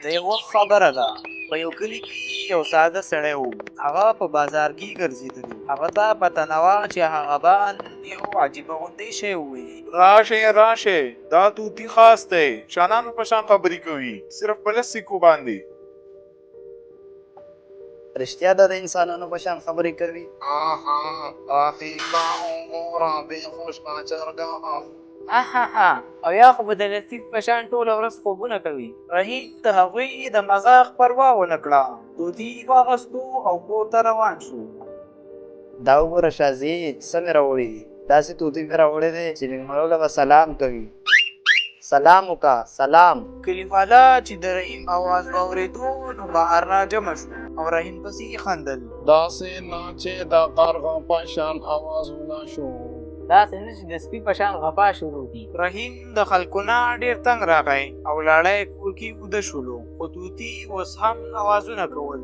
د یو وخت خبره ده، په یو کلي کې یو ساده سړی و. هغه په بازار کې ګرځېدلو. هغه ته پته نه وه چې هغه به یو عجیبه غوندې شی وویني. راشئ راشئ، دا طوطي خاص دی، شانانو په شان خبرې کوي، صرف په لس سیکو باندې. رښتیا ده د انسانانو په شان خبرې کوي. احاها، او یا خو به د لطیف په شان ټوله ورځ خوبونه کوي. رحیم د هغوی د مذاق پروا ونه کړه. طوطي واخیستو او کور ته روان شو. دا وګوره شازي څه مې راوړي دي. داسې طوطي مې راوړی دی چې مېلمنو له به سلام کوي. سلام وکړه، سلام. کلیوالا چې د رحیم اواز واورېدو نو بهر را جمع شو او رحیم پسې یې خندل. داسې نه چې د قرغه په شان آوازونه شو. داسې نه چې د سپي په شان غپا شروع کړي. رحیم د خلکو نه ډېر تنګ راغی او لاړی کور کې ویده شولو، خو طوطي اوس هم اوازونه کول.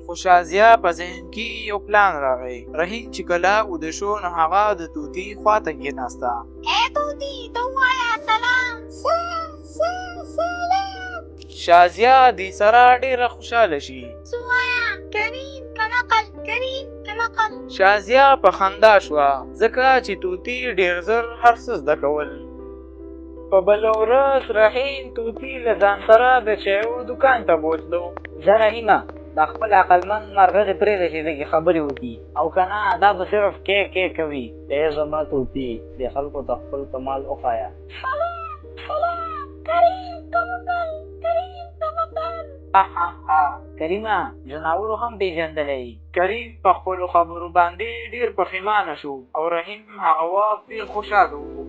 خو شازیه په ذهن کې یو پلان راغی. رحیم چې کله ویده شو نو هغه د طوطي خواته کېناسته. ای طوطي ته ووایه سلام. سلام. شازیه دې سره ډېره خوشحاله شي. څه وایه؟ کریم کمقل، کریم کمقل. شازیه په خندا شوه ځکه چې طوطي ډېر ژر هر څه زده کول. په بله ورځ رحیم طوطي له ځان سره د چایو دوکان ته بوتلو. زه رحیمه دا خپل عقلمند مرغه پرېږده چې لږې خبرې وکړي، او که نه دا به صرف کې کوي. ای زما طوطي دې خلکو ته خپل کمال وښایه. سلام کریم کمقل، کریم کمقل. احاها، کریمه ځناورو هم پېژندلی. کریم په خپلو خبرو باندې ډېر پښیمانه شو او رحیم هغه وخت ډېر خوشحاله و.